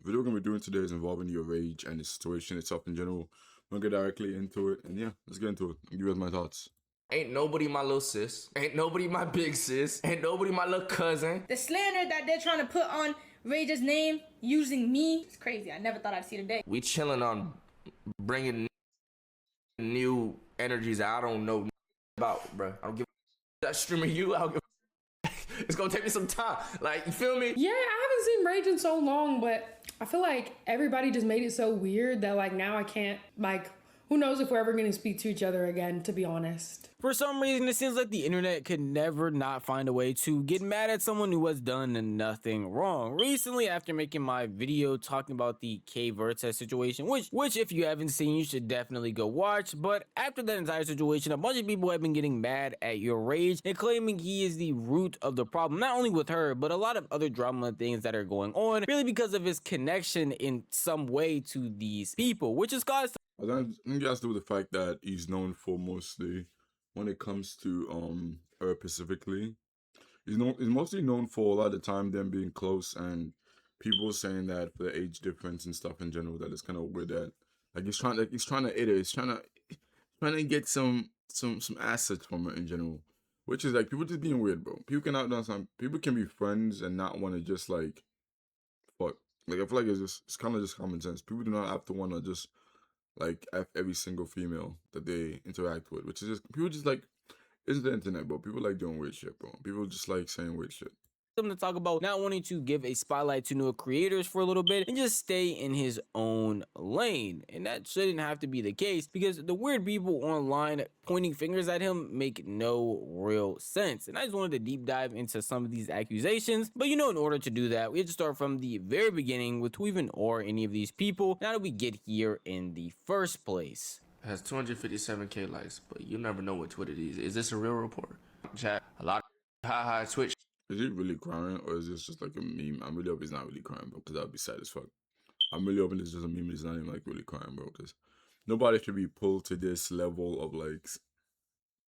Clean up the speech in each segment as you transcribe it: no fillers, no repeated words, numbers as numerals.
video we're gonna be doing today is involving Yourrage and the situation itself in general. We're gonna get directly into it, and yeah, let's get into it. Give you guys my thoughts. Ain't nobody my little sis. Ain't nobody my big sis. Ain't nobody my little cousin. The slander that they're trying to put on Rage's name using me, it's crazy. I never thought I'd see the day. We chilling on bringing new energies I don't know about, bro. I don't give that streaming you. I don't give it's gonna take me some time. Like, you feel me? Yeah, I haven't seen Rage in so long, but I feel like everybody just made it so weird that like now I can't, like, who knows if we're ever gonna speak to each other again, to be honest. For some reason, it seems like the internet could never not find a way to get mad at someone who has done nothing wrong. Recently, after making my video talking about the kvrtez situation, which if you haven't seen, you should definitely go watch. But after that entire situation, a bunch of people have been getting mad at Yourrage and claiming he is the root of the problem, not only with her, but a lot of other drama things that are going on, really because of his connection in some way to these people, which has caused. I think it has to do with the fact that he's known for mostly, when it comes to her specifically, he's mostly known for a lot of the time them being close, and people saying that for the age difference and stuff in general, that it's kind of weird that like he's trying to hit her, he's trying to get some assets from her in general, which is like people just being weird, bro. People people can be friends and not want to just like fuck. Like I feel like it's kind of just common sense. People do not have to want to just like every single female that they interact with, which is just people just like, it's the internet, bro. People like doing weird shit, bro. People just like saying weird shit. To talk about not wanting to give a spotlight to new creators for a little bit and just stay in his own lane, and that shouldn't have to be the case because the weird people online pointing fingers at him make no real sense. And I just wanted to deep dive into some of these accusations, but in order to do that, we have to start from the very beginning with who even are any of these people. Now that we get here in the first place, It has 257K likes, but you never know what Twitter is. Is this a real report? Chat, a lot of haha Twitch. Is he really crying, or is this just like a meme? I'm really hoping he's not really crying, bro, because that would be sad as fuck. I'm really hoping it's just a meme and he's not even like really crying, bro, because nobody should be pulled to this level of like,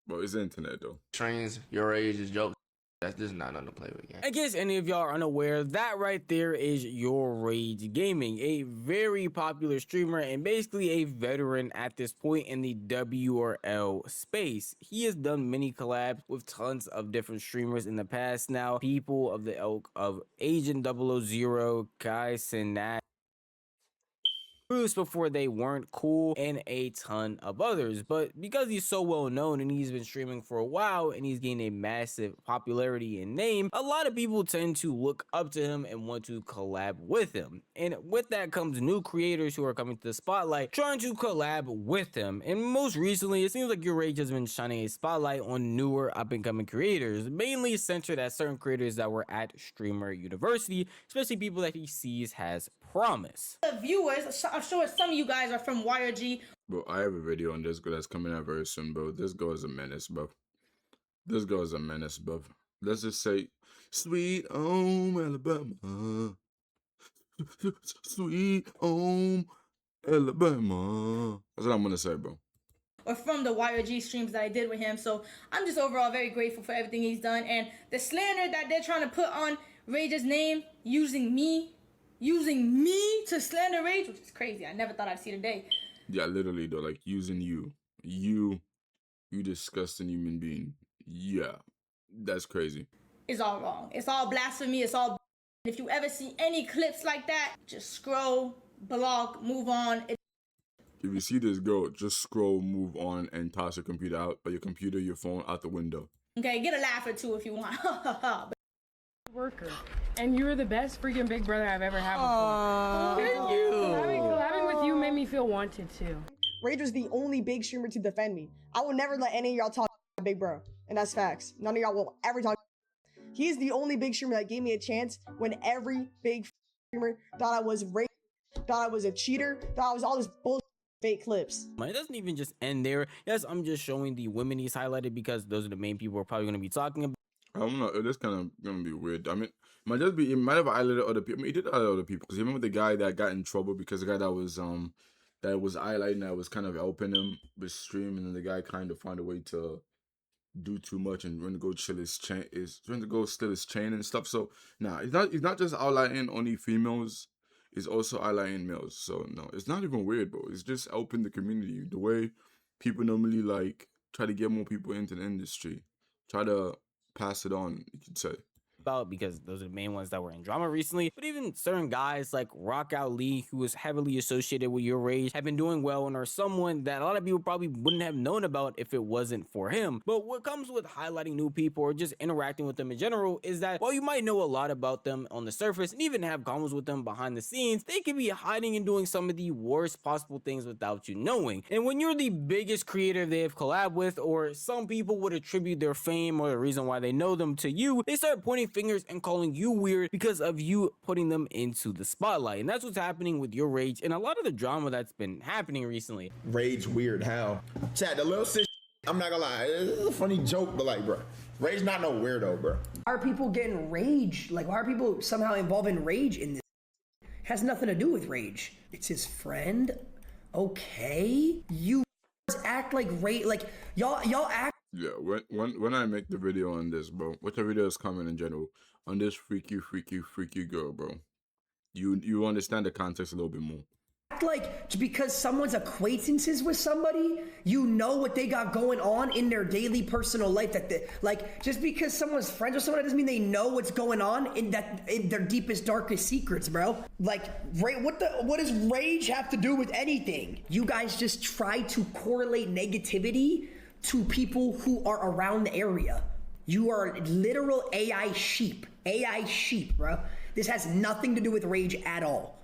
bro, it's the internet though. Trains, Yourrage is jokes. This is not nothing to play with, gang. in case any of y'all are unaware, that right there is Yourrage Gaming, a very popular streamer and basically a veteran at this point in the WRL space. He has done many collabs with tons of different streamers in the past now. People of the ilk of Agent 000, Kai Sinat, Bruce before they weren't cool, and a ton of others. But because he's so well known and he's been streaming for a while and he's gained a massive popularity and name, a lot of people tend to look up to him and want to collab with him. And with that comes new creators who are coming to the spotlight trying to collab with him. And most recently, it seems like Yourrage has been shining a spotlight on newer up-and-coming creators, mainly centered at certain creators that were at Streamer University, especially people that he sees has promise. The viewers, I'm sure some of you guys are from Yourrage. Bro, I have a video on this girl that's coming out very soon, bro. This girl is a menace, bro. This girl is a menace, bro. Let's just say, sweet home Alabama. Sweet home Alabama. That's what I'm gonna say, bro. Or from the Yourrage streams that I did with him. So I'm just overall very grateful for everything he's done. And the slander that they're trying to put on Rage's name using me to slander Rage, which is crazy. I never thought I'd see the day. Yeah, literally though, like using you disgusting human being. Yeah, that's crazy. It's all wrong. It's all blasphemy. It's all. If you ever see any clips like that, just scroll, block, move on. If you see this girl, just scroll, move on, and toss your computer out, or your computer, your phone out the window. Okay, get a laugh or two if you want. Worker. And you were the best freaking big brother I've ever had before. Thank you. Collabing with you made me feel wanted too. Rage was the only big streamer to defend me. I will never let any of y'all talk about big bro. And that's facts. None of y'all will ever talk. He's the only big streamer that gave me a chance when every big streamer thought I was rage, thought I was a cheater, thought I was all this bullshit fake clips. It doesn't even just end there. Yes, I'm just showing the women he's highlighted because those are the main people we're probably going to be talking about. I don't know. That's kind of gonna be weird. I mean, it might have highlighted other people. I mean, he did highlight other people because you remember the guy that got in trouble because the guy that was highlighting, that was kind of helping him with stream, and then the guy kind of found a way to do too much and went to go chill his chain, trying to go steal his chain and stuff. So nah, he's not just highlighting only females. is also highlighting males. So no, it's not even weird, bro. It's just helping the community. The way people normally like try to get more people into the industry, try to pass it on, you could say. About, because those are the main ones that were in drama recently. But even certain guys like Rock Out Lee, who was heavily associated with Yourrage, have been doing well and are someone that a lot of people probably wouldn't have known about if it wasn't for him. But what comes with highlighting new people or just interacting with them in general is that while you might know a lot about them on the surface and even have convos with them behind the scenes, they could be hiding and doing some of the worst possible things without you knowing. And when you're the biggest creator they have collabed with, or some people would attribute their fame or the reason why they know them to you, they start pointing fingers and calling you weird because of you putting them into the spotlight. And that's what's happening with Yourrage and a lot of the drama that's been happening recently. Rage weird, how? Chat, the little sis, I'm not gonna lie, it's a funny joke, but like, bro, Rage not no weirdo, bro. Why are people getting rage? Like, why are people somehow involving rage in this? Has nothing to do with rage. It's his friend. Okay, you act like rage. Like y'all act. Yeah, when I make the video on this, bro, which the video is coming in general, on this freaky girl, bro, you understand the context a little bit more. Like because someone's acquaintances with somebody, you know what they got going on in their daily personal life. Like just because someone's friends with someone, that doesn't mean they know what's going on in their deepest, darkest secrets, bro. Like, what does rage have to do with anything? You guys just try to correlate negativity to people who are around the area. You are literal AI sheep, bro. This has nothing to do with rage at all.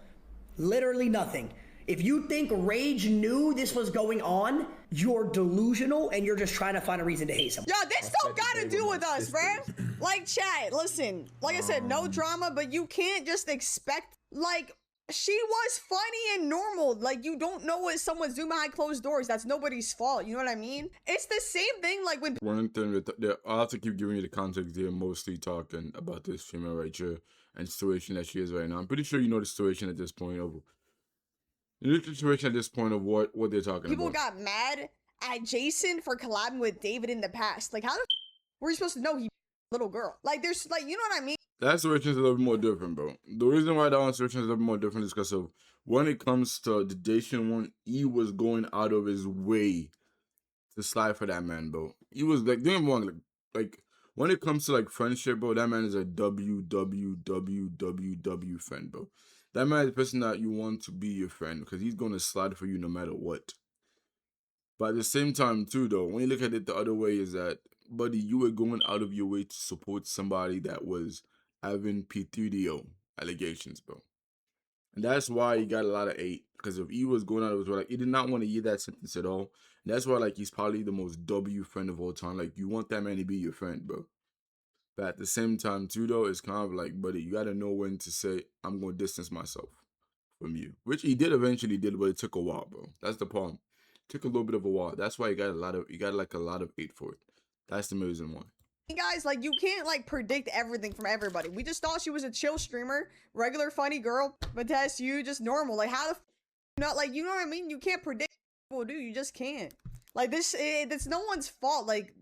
Literally nothing. If you think Rage knew this was going on, you're delusional and you're just trying to find a reason to hate someone. Yo, this don't gotta do with us, bruh. Like, chat, listen, like I said, no drama, but you can't just expect, like, she was funny and normal. Like, you don't know what someone's doing behind closed doors. That's nobody's fault. You know what I mean? It's the same thing, like, when... One thing, I'll have to keep giving you the context. They're mostly talking about this female right here and the situation that she is right now. I'm pretty sure you know the situation at this point of... You know the situation at this point of what they're talking people about. Got mad at Jason for collabing with David in the past. Like, how the were you supposed to know he little girl? Like, there's, like, you know what I mean? That situation is a little bit more different, bro. The reason why that one situation is a little bit more different is because of when it comes to the Jason one, he was going out of his way to slide for that man, bro. He was like, don't get me wrong, like when it comes to like friendship, bro, that man is a WWWWW friend, bro. That man is the person that you want to be your friend because he's gonna slide for you no matter what. But at the same time, too, though, when you look at it the other way, is that, buddy, you were going out of your way to support somebody that was having P3DO allegations, bro. And that's why he got a lot of hate. Because if he was going out of his way, like, he did not want to hear that sentence at all. And that's why, like, he's probably the most W friend of all time. Like, you want that man to be your friend, bro. But at the same time, too, though, it's kind of like, buddy, you got to know when to say, I'm going to distance myself from you. Which he did eventually did, but it took a while, bro. That's the problem. It took a little bit of a while. That's why he got a lot of hate for it. That's the reason why. Guys, like, you can't, like, predict everything from everybody. We just thought she was a chill streamer, regular funny girl, but that's you, just normal. Like, how the not, like, you know what I mean? You can't predict what people do. You just can't. Like, it's no one's fault. Like,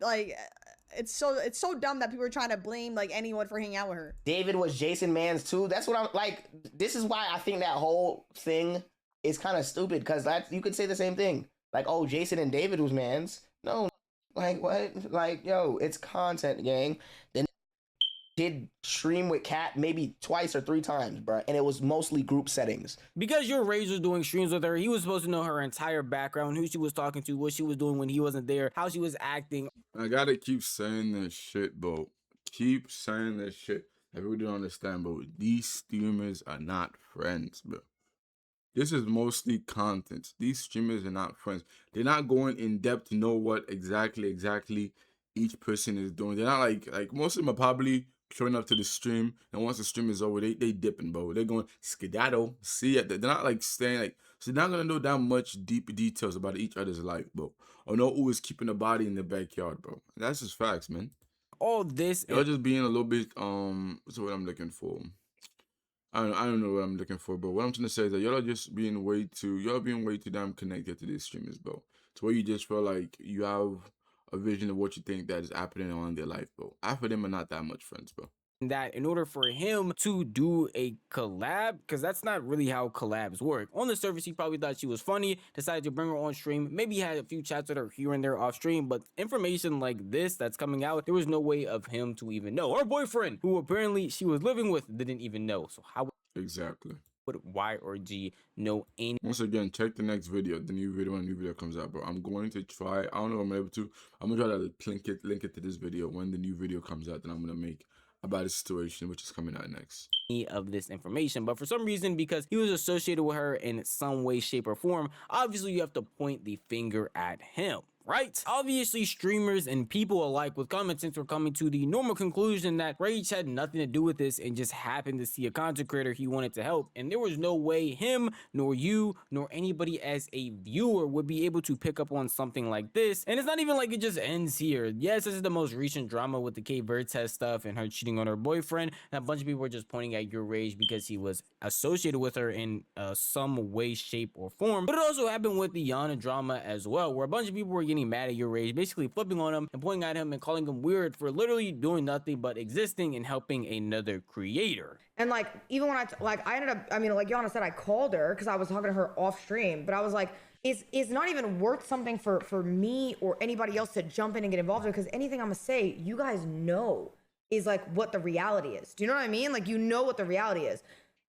it's so dumb that people are trying to blame, like, anyone for hanging out with her. David was Jason Mans too. That's what I'm like. This is why I think that whole thing is kind of stupid, because you could say the same thing. Like, oh, Jason and David was mans. No, like, what? Like, yo, it's content, gang. Then did stream with Kat maybe twice or 3 times, bro, and it was mostly group settings. Because Yourrage was doing streams with her, he was supposed to know her entire background, who she was talking to, what she was doing when he wasn't there, how she was acting. I gotta keep saying this shit, bro. Keep saying this shit. I really don't understand, bro. These streamers are not friends, bro. This is mostly content. These streamers are not friends. They're not going in depth to know what exactly each person is doing. They're not like most of them are probably showing up to the stream, and once the stream is over, they dipping, bro. They're going skedaddle. See it. They're not like staying like, so they're not gonna know that much deep details about each other's life, bro. Or know who is keeping the body in the backyard, bro. That's just facts, man. All this, you're just being a little bit what's what I'm looking for. I don't know what I'm looking for, but what I'm trying to say is that y'all are just being way too damn connected to these streamers, bro. To where you just feel like you have a vision of what you think that is happening on in their life, bro. Half of them are not that much friends, bro. that in order for him to do a collab, because that's not really how collabs work. On the surface, he probably thought she was funny, decided to bring her on stream, maybe had a few chats with her here and there off stream, but information like this that's coming out, there was no way of him to even know. Her boyfriend, who apparently she was living with, didn't even know. So how Exactly. would Y or G know any? Once again, check the next video, the new video when the new video comes out, bro. I'm going to try. I don't know if I'm able to. I'm gonna try to link it to this video when the new video comes out. Then I'm gonna make about the situation which is coming out next Of this information, but for some reason, because he was associated with her in some way, shape, or form, obviously you have to point the finger at him. Right? Obviously, streamers and people alike with common sense were coming to the normal conclusion that Rage had nothing to do with this and just happened to see a content creator he wanted to help, and there was no way him, nor you, nor anybody as a viewer would be able to pick up on something like this. And it's not even like it just ends here. Yes, this is the most recent drama with the kvrtez stuff and her cheating on her boyfriend, and a bunch of people were just pointing at Yourrage because he was associated with her in some way, shape, or form. But it also happened with the Yana drama as well, where a bunch of people were getting mad at Yourrage, basically flipping on him and pointing at him and calling him weird for literally doing nothing but existing and helping another creator. And like, even when I ended up, I mean, like Yana said, I called her because I was talking to her off stream, but I was like, it's not even worth something for me or anybody else to jump in and get involved in, because anything I'm gonna say, you guys know is like what the reality is. Do you know what I mean? Like, you know what the reality is.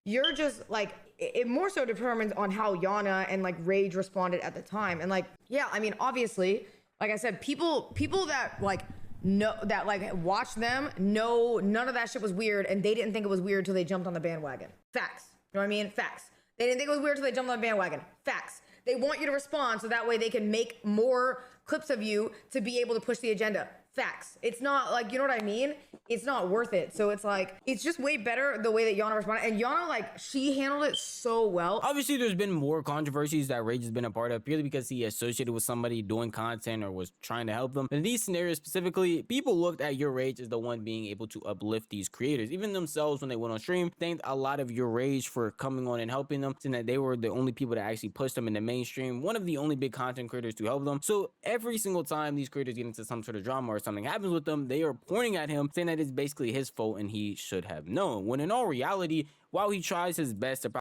You're just like, it more so determines on how Yana and like Rage responded at the time. And like, yeah, I mean, obviously, like I said, people that like know, that like watch them know none of that shit was weird, and they didn't think it was weird till they jumped on the bandwagon. Facts. You know what I mean? Facts. They didn't think it was weird till they jumped on the bandwagon. Facts. They want you to respond so that way they can make more clips of you to be able to push the agenda. Facts. It's not like, you know what I mean? It's not worth it. So it's like, it's just way better the way that Yana responded. And Yana, like, she handled it so well. Obviously, there's been more controversies that Rage has been a part of purely because he associated with somebody doing content or was trying to help them. In these scenarios specifically, people looked at Yourrage as the one being able to uplift these creators. Even themselves, when they went on stream, thanked a lot of Yourrage for coming on and helping them, saying that they were the only people that actually pushed them in the mainstream, one of the only big content creators to help them. So every single time these creators get into some sort of drama or something happens with them, they are pointing at him, saying that it's basically his fault and he should have known. When in all reality, while he tries his best to... But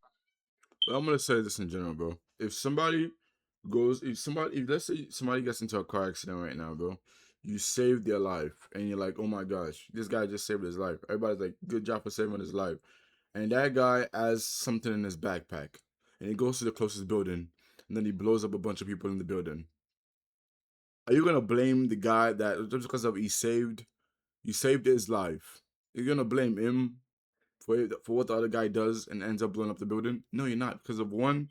I'm gonna say this in general, bro. If let's say somebody gets into a car accident right now, bro, you saved their life, and you're like, oh my gosh, this guy just saved his life. Everybody's like, good job for saving his life. And that guy has something in his backpack, and he goes to the closest building, and then he blows up a bunch of people in the building. Are you gonna blame the guy that just because of you saved his life? You're gonna blame him for what the other guy does and ends up blowing up the building? No, you're not. Because of one,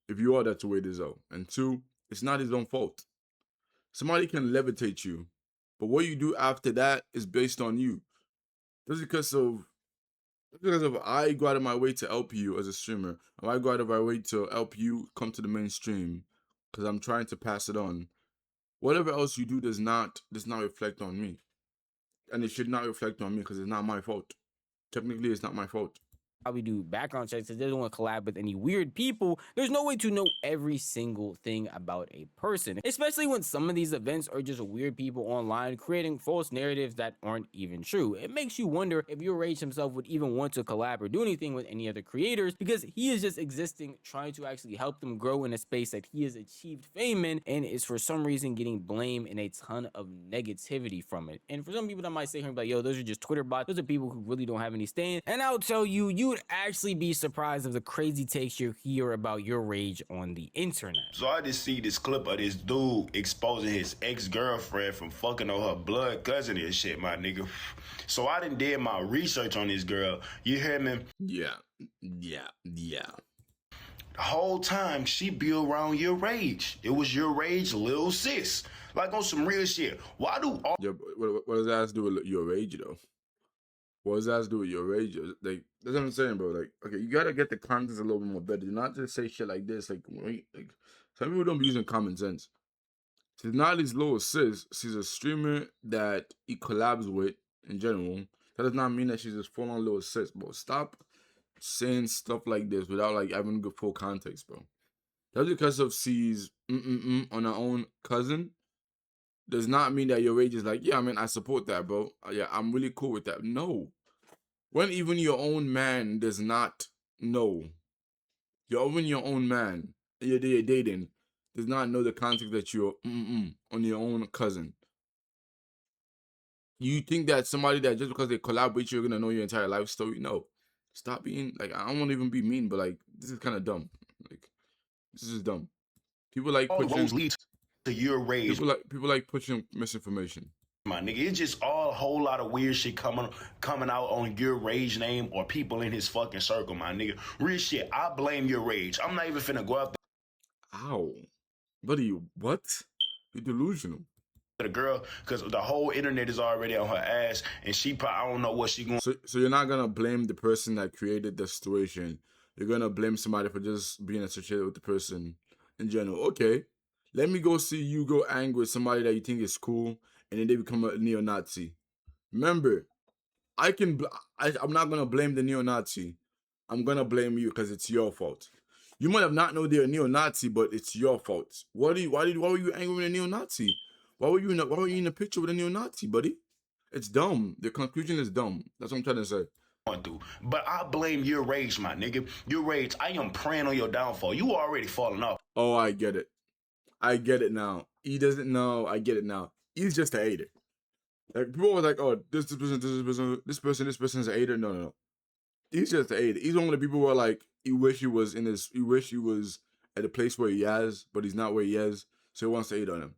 if you are, that's the way it is out. And two, it's not his own fault. Somebody can levitate you, but what you do after that is based on you. Just because of I go out of my way to help you as a streamer, or I go out of my way to help you come to the mainstream because I'm trying to pass it on. Whatever else you do does not reflect on me. And it should not reflect on me because it's not my fault. Technically, it's not my fault. Probably do background checks because they don't want to collab with any weird people. There's no way to know every single thing about a person, especially when some of these events are just weird people online creating false narratives that aren't even true. It makes you wonder if Yourrage himself would even want to collab or do anything with any other creators, because he is just existing, trying to actually help them grow in a space that he has achieved fame in, and is for some reason getting blame and a ton of negativity from it. And for some people that might say here, like, yo, those are just Twitter bots. Those are people who really don't have any stand. And I'll tell you, you would actually be surprised of the crazy takes you hear about Yourrage on the internet. So I just see this clip of this dude exposing his ex-girlfriend from fucking on her blood cousin and shit, my nigga. So I done did my research on this girl. You hear me? Yeah. The whole time she be around Yourrage. It was Yourrage little sis. Like on some real shit. Why do all... Yeah, what does that have to do with Yourrage, though? What does that have to do with Yourrage? Like, that's what I'm saying, bro. Like, okay, you gotta get the context a little bit more better. Do not just say shit like this. Like, wait, like, some people don't be using common sense. She's not his little sis. She's a streamer that he collabs with in general. That does not mean that she's just full-on little sis, bro. Stop saying stuff like this without, like, having good full context, bro. Just because of she's on her own cousin does not mean that Yourrage is like, yeah, I mean, I support that, bro. Yeah, I'm really cool with that. No. When even your own man does not know, even your own man you're dating does not know the context that you're on your own cousin. You think that somebody that just because they collaborate, you're gonna know your entire life story? No. Stop being like, I don't want to even be mean, but like, this is kind of dumb. Like, this is dumb. People like All pushing. roads lead to Yourrage. People like pushing misinformation. My nigga, it's just all a whole lot of weird shit coming out on Yourrage name or people in his fucking circle, my nigga. Real shit. I blame Yourrage. I'm not even finna go out Ow, buddy, what? You're delusional. the girl because the whole internet is already on her ass, and she probably I don't know what she going. So you're not gonna blame the person that created the situation. You're gonna blame somebody for just being associated with the person in general. Okay, let me go see you go angry with somebody that you think is cool, and then they become a neo-Nazi. Remember, I'm not gonna blame the neo-Nazi. I'm gonna blame you because it's your fault. You might have not known they're a neo-Nazi, but it's your fault. Why were you angry with a neo-Nazi? Why were you in a picture with a neo-Nazi, buddy? It's dumb. The conclusion is dumb. That's what I'm trying to say. Through. But I blame Yourrage, my nigga. Yourrage, I am praying on your downfall. You already falling off. Oh, I get it. I get it now. He doesn't know. I get it now. He's just a hater. Like people were like, oh, this person's a hater. No. He's just a hater. He's one of the people who are like, he wish he was at a place where he is, but he's not where he is, so he wants to hate on him.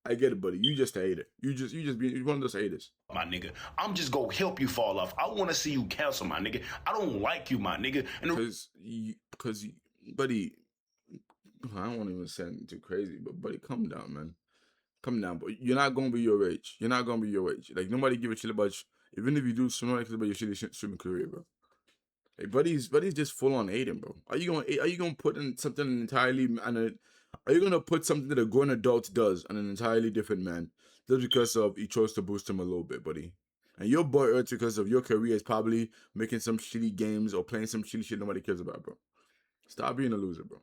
I get it, buddy. You just a hater. You're one of those haters. My nigga, I'm just gonna help you fall off. I want to see you cancel, my nigga. I don't like you, my nigga. And Because, buddy, I don't want to even sound too crazy, but buddy, come down, man. Come down, but you're not gonna be Yourrage. You're not gonna be Yourrage. Like nobody give a shit about you. Even if you do, somebody cares about your shitty streaming career, bro. Like buddy's just full on hating, bro. Are you gonna put in something entirely are you gonna put something that a grown adult does on an entirely different man just because of he chose to boost him a little bit, buddy? And your boy hurts because of your career is probably making some shitty games or playing some shitty shit nobody cares about, bro. Stop being a loser, bro.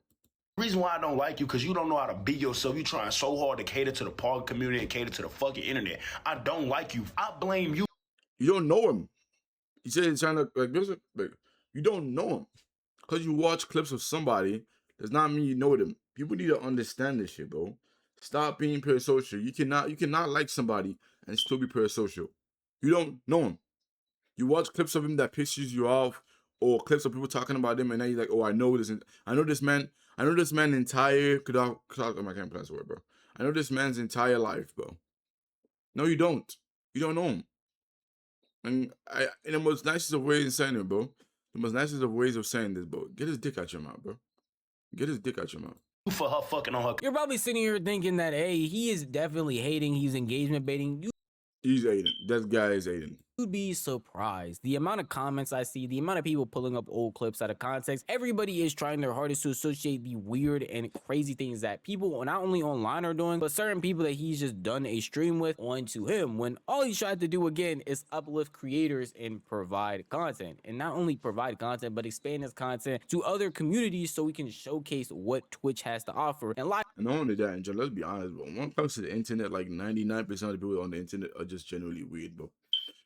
reason why I don't like you, because you don't know how to be yourself. You trying so hard to cater to the park community and cater to the fucking internet. I don't like you. I blame you. You don't know him. He said he's trying to you don't know him. Because you watch clips of somebody does not mean you know them. People need to understand this shit, bro. Stop being parasocial. You cannot like somebody and still be parasocial. You don't know him. You watch clips of him that pisses you off, or clips of people talking about him, and then you're like, oh, I know this man entire I can't pronounce the word, bro. I know this man's entire life, bro. No, you don't. You don't know him. And in the most nicest of ways of saying it, bro. The most nicest of ways of saying this, bro. Get his dick out your mouth, bro. Get his dick out your mouth. For her fucking on her. You're probably sitting here thinking that, hey, he is definitely hating. He's engagement baiting. He's hating. That guy is hating. You'd be surprised. The amount of comments I see, the amount of people pulling up old clips out of context, everybody is trying their hardest to associate the weird and crazy things that people not only online are doing, but certain people that he's just done a stream with onto him, when all he's tried to do again is uplift creators and provide content. And not only provide content, but expand his content to other communities so we can showcase what Twitch has to offer. And not only that, and let's be honest, bro. When it comes to the internet, like 99% of the people on the internet are just generally weird, bro.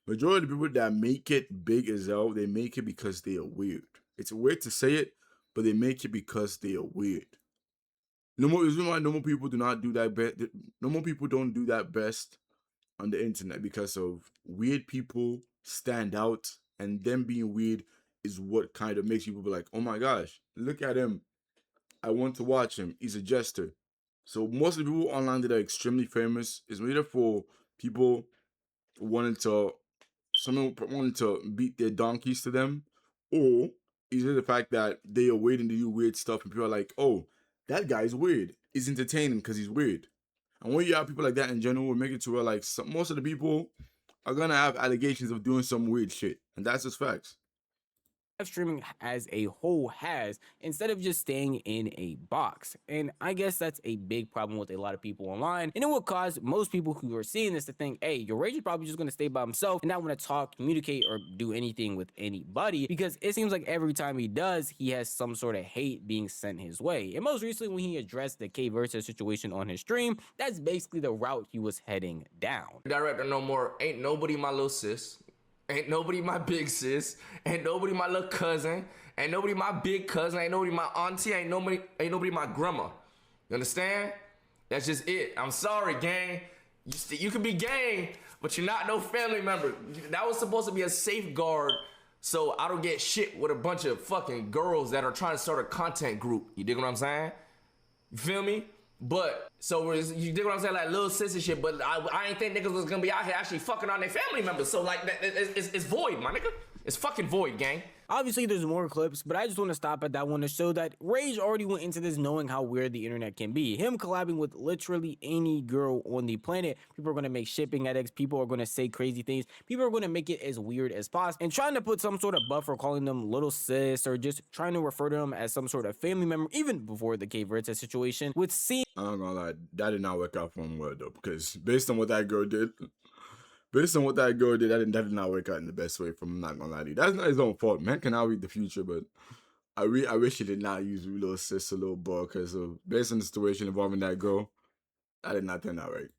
Majority of the people that make it big as hell, they make it because they are weird. It's weird to say it, but they make it because they are weird. Reason why normal people do not do that. Normal people don't do that best on the internet because of weird people stand out, and them being weird is what kind of makes people be like, oh my gosh, look at him. I want to watch him. He's a jester. So most of the people online that are extremely famous is either for people wanted to beat their donkeys to them, or either the fact that they are waiting to do weird stuff and people are like, oh, that guy's weird. He's entertaining because he's weird. And when you have people like that in general, we make it to where like most of the people are gonna have allegations of doing some weird shit, and that's just facts. Streaming as a whole has, instead of just staying in a box. And I guess that's a big problem with a lot of people online, and it will cause most people who are seeing this to think, hey, Yourrage is probably just going to stay by himself and not want to talk, communicate, or do anything with anybody, because it seems like every time he does, he has some sort of hate being sent his way. And most recently, when he addressed the kvrtez situation on his stream, that's basically the route he was heading down. Director no more, ain't nobody my little sis. Ain't nobody my big sis. Ain't nobody my little cousin. Ain't nobody my big cousin. Ain't nobody my auntie. Ain't nobody my grandma. You understand? That's just it. I'm sorry, gang. You can be gang, but you're not no family member. That was supposed to be a safeguard so I don't get shit with a bunch of fucking girls that are trying to start a content group. You dig what I'm saying? You feel me? But, so you dig what I'm saying? Like little sis and shit, but I ain't think niggas was gonna be out here actually fucking on their family members. So like, it's void, my nigga. It's fucking void, gang. Obviously, there's more clips, but I just want to stop at that one to show that Rage already went into this knowing how weird the internet can be. Him collabing with literally any girl on the planet. People are going to make shipping edits. People are going to say crazy things. People are going to make it as weird as possible. And trying to put some sort of buffer, calling them little sis, or just trying to refer to them as some sort of family member, even before the kvrtez situation, would seem... I'm not gonna lie, that did not work out for him well, though, because based on what that girl did... that did not work out in the best way. From, I'm not gonna lie to you, that's not his own fault. Man can now read the future, but I wish he did not use little sis or little boy, because based on the situation involving that girl, that did not turn out right.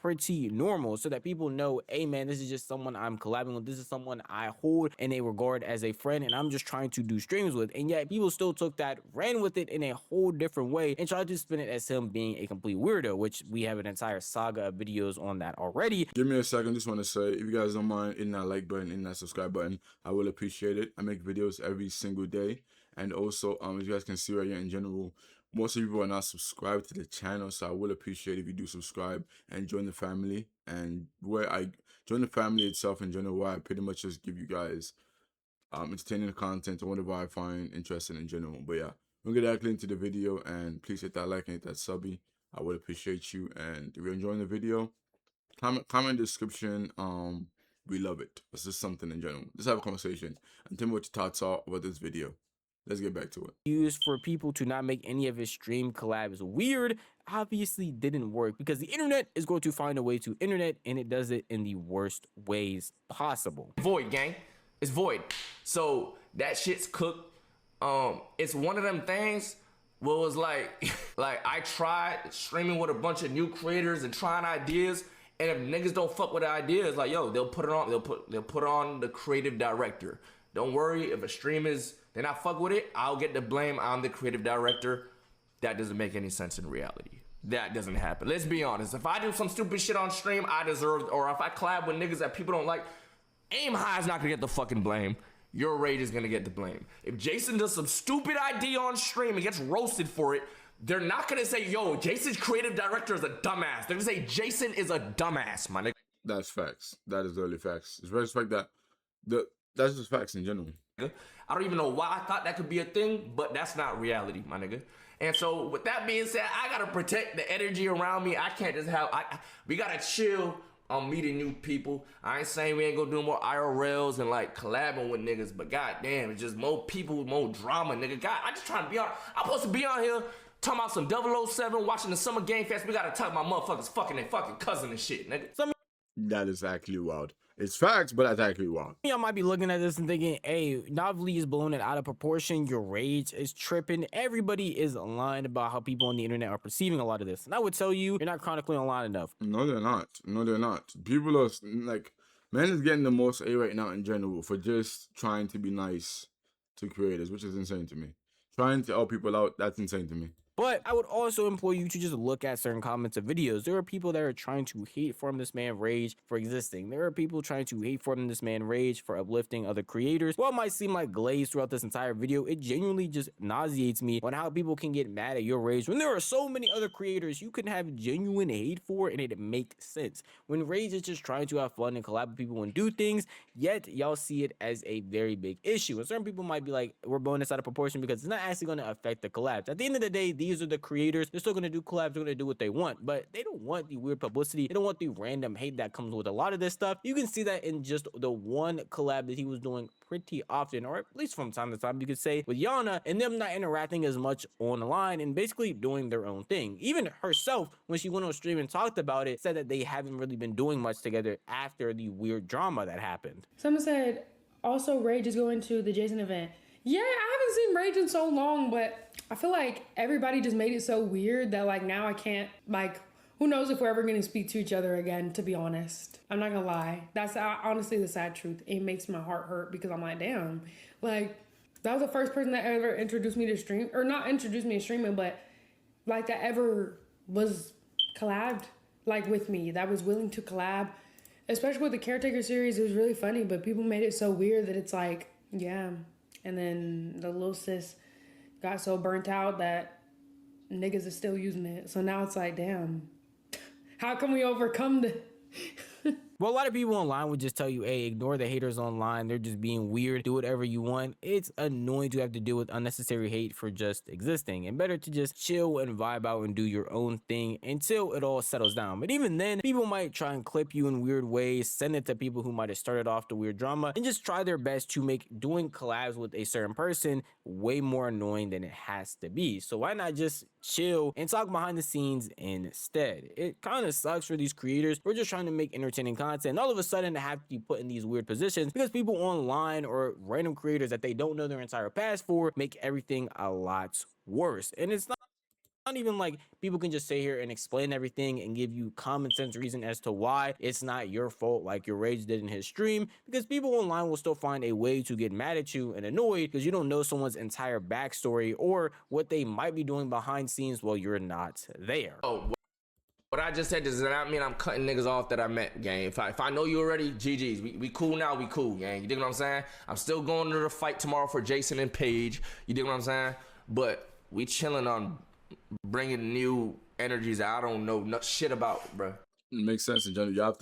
Pretty normal, so that people know, hey man, this is just someone I'm collabing with. This is someone I hold in a regard as a friend, and I'm just trying to do streams with. And yet people still took that, ran with it in a whole different way, and tried to spin it as him being a complete weirdo, which we have an entire saga of videos on that already. Give me a second. Just want to say, if you guys don't mind, hitting that like button, hitting that subscribe button, I will appreciate it. I make videos every single day, and also as you guys can see right here, in general, most of you people are not subscribed to the channel, so I will appreciate if you do subscribe and join the family. And where I join the family itself in general, where I pretty much just give you guys entertaining content or whatever I find interesting in general. But yeah, we'll get directly into the video, and please hit that like and hit that subby. I would appreciate you. And if you're enjoying the video, comment description. We love it. It's just something in general. Let's have a conversation and tell me what your thoughts are about this video. Let's get back to it. Used for people to not make any of his stream collabs weird obviously didn't work, because the internet is going to find a way to internet, and it does it in the worst ways possible. Void, gang. It's void. So that shit's cooked. It's one of them things where it was like I tried streaming with a bunch of new creators and trying ideas, and if niggas don't fuck with the ideas, like yo, they'll put it on. They'll put on the creative director. Don't worry, if a stream is they're not fuck with it, I'll get the blame. I'm the creative director. That doesn't make any sense in reality. That doesn't happen. Let's be honest. If I do some stupid shit on stream, I deserve, or if I collab with niggas that people don't like, Aim High is not gonna get the fucking blame. Yourrage is gonna get the blame. If Jason does some stupid idea on stream and gets roasted for it, they're not gonna say, yo, Jason's creative director is a dumbass. They're gonna say Jason is a dumbass, my nigga. That's facts. That is really facts. It's respect that. That's just facts in general. I don't even know why I thought that could be a thing, but that's not reality, my nigga. And so with that being said, I gotta protect the energy around me. I can't just have, we gotta chill on meeting new people. I ain't saying we ain't gonna do more IRLs and like collabing with niggas, but goddamn, it's just more people, more drama, nigga. God, I just trying to be on, I'm supposed to be on here talking about some 007, watching the Summer Game Fest. We gotta talk about motherfuckers fucking their fucking cousin and shit, nigga. That is actually wild. It's facts, but that's actually wild. Y'all might be looking at this and thinking, hey, Novly is blowing it out of proportion. Yourrage is tripping. Everybody is lying about how people on the internet are perceiving a lot of this. And I would tell you, you're not chronicling a lot enough. No, they're not. No, they're not. People are like, man is getting the most A right now in general for just trying to be nice to creators, which is insane to me. Trying to help people out, that's insane to me. But I would also implore you to just look at certain comments of videos. There are people that are trying to hate from this man Rage for existing. There are people trying to hate from this man Rage for uplifting other creators. While it might seem like glaze throughout this entire video, it genuinely just nauseates me on how people can get mad at Yourrage when there are so many other creators you can have genuine hate for and it makes sense. When Rage is just trying to have fun and collab with people and do things, yet y'all see it as a very big issue. And certain people might be like, we're blowing this out of proportion because it's not actually going to affect the collabs. At the end of the day, these are the creators. They're still going to do collabs. They're going to do what they want, but they don't want the weird publicity. They don't want the random hate that comes with a lot of this stuff. You can see that in just the one collab that he was doing pretty often, or at least from time to time, you could say, with Yana, and them not interacting as much online and basically doing their own thing. Even herself, when she went on stream and talked about it, said that they haven't really been doing much together after the weird drama that happened. Someone said, also Rage is going to the Jason event. Yeah, I haven't seen Rage in so long, but I feel like everybody just made it so weird that like now I can't, like, who knows if we're ever going to speak to each other again, to be honest. I'm not gonna lie. That's honestly the sad truth. It makes my heart hurt because I'm like, damn, like, that was the first person that ever introduced me to stream, or not introduced me to streaming, but like that ever was collabed like with me, that was willing to collab. Especially with the Caretaker series, it was really funny, but people made it so weird that it's like, yeah. And then the little sis got so burnt out that niggas are still using it. So now it's like, damn, how can we overcome the... Well, a lot of people online would just tell you, hey, ignore the haters online. They're just being weird. Do whatever you want. It's annoying to have to deal with unnecessary hate for just existing. And better to just chill and vibe out and do your own thing until it all settles down. But even then, people might try and clip you in weird ways, send it to people who might have started off the weird drama, and just try their best to make doing collabs with a certain person way more annoying than it has to be. So why not just chill and talk behind the scenes instead? It kind of sucks for these creators. We're just trying to make entertaining content, and all of a sudden they have to be put in these weird positions because people online or random creators that they don't know their entire past for make everything a lot worse. And it's not even like people can just sit here and explain everything and give you common sense reason as to why it's not your fault like Yourrage did in his stream, because people online will still find a way to get mad at you and annoyed because you don't know someone's entire backstory or what they might be doing behind scenes while you're not there. Oh, what I just said does not mean I'm cutting niggas off that I met, gang. If I know you already, GG's. We cool now, we cool, gang. You dig what I'm saying? I'm still going to the fight tomorrow for Jason and Paige. You dig what I'm saying? But we chilling on bringing new energies that I don't know shit about, bro. It makes sense in general. You have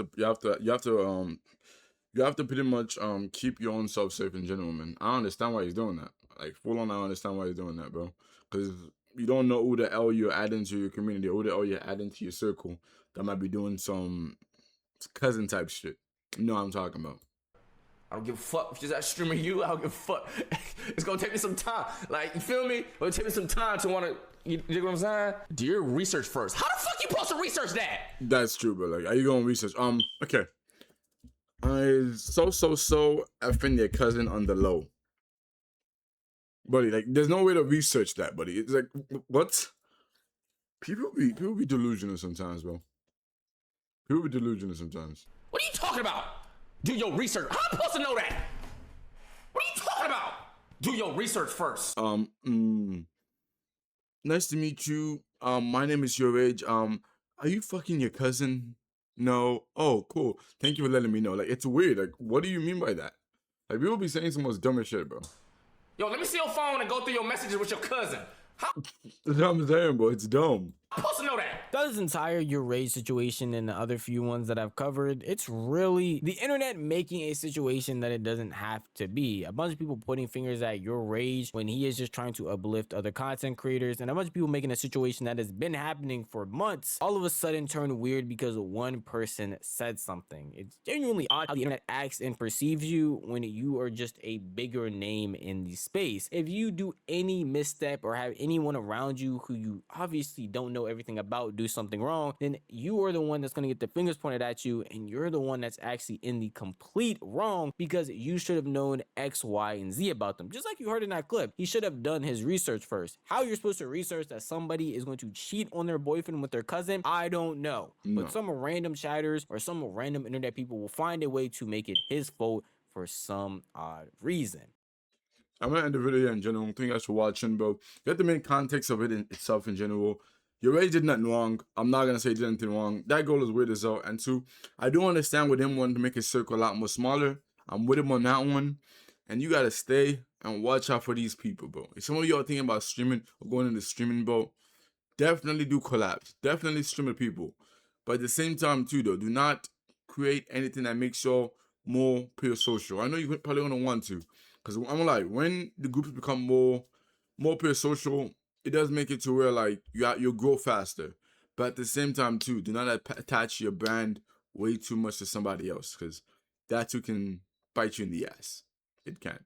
to pretty much keep your own self safe in general, man. I understand why he's doing that. Like, full on, I understand why he's doing that, bro. Because you don't know who the hell you're adding to your community, who the hell you're adding to your circle that might be doing some cousin type shit. You know what I'm talking about. I don't give a fuck if just that streaming you. I don't give a fuck. It's gonna take me some time. Like, you feel me? It's gonna take me some time to wanna. You dig what I'm saying? Do your research first. How the fuck you supposed to research that? That's true, but like, are you going to research? Okay. So effing your cousin on the low, buddy. Like, there's no way to research that, buddy. It's like, what? People be delusional sometimes, bro. People be delusional sometimes. What are you talking about? Do your research. How am I supposed to know that? What are you talking about? Do your research first. Nice to meet you. My name is Yourrage. Are you fucking your cousin? No. Oh, cool. Thank you for letting me know. Like, it's weird. Like, what do you mean by that? Like, people be saying some most dumbest shit, bro. Yo, let me see your phone and go through your messages with your cousin. How? That's what I'm saying, bro. It's dumb. I'm supposed to know that. This entire Yourrage situation and the other few ones that I've covered, it's really the internet making a situation that it doesn't have to be. A bunch of people pointing fingers at Yourrage when he is just trying to uplift other content creators, and a bunch of people making a situation that has been happening for months all of a sudden turned weird because one person said something. It's genuinely odd how the internet acts and perceives you when you are just a bigger name in the space. If you do any misstep or have anyone around you who you obviously don't know everything about do something wrong, then you are the one that's going to get the fingers pointed at you, and you're the one that's actually in the complete wrong because you should have known X, Y, and Z about them. Just like you heard in that clip, he should have done his research first. How you're supposed to research that somebody is going to cheat on their boyfriend with their cousin, I don't know. No. But some random chatters or some random internet people will find a way to make it his fault for some odd reason. I'm gonna end the video here in general. Thank you guys for watching, bro. You have the main context of it in itself in general. Yourrage did nothing wrong. I'm not gonna say he did anything wrong. That goal is weird as hell. And two, I do understand with him wanting to make his circle a lot more smaller. I'm with him on that one. And you gotta stay and watch out for these people, bro. If some of y'all thinking about streaming or going into streaming, bro, definitely do collabs. Definitely stream with people. But at the same time, too, though, do not create anything that makes y'all more pure social. I know you probably gonna want to, because I'm like, when the groups become more pure social, it does make it to where like you'll grow faster. But at the same time, too, do not attach your brand way too much to somebody else, because that too can bite you in the ass. It can.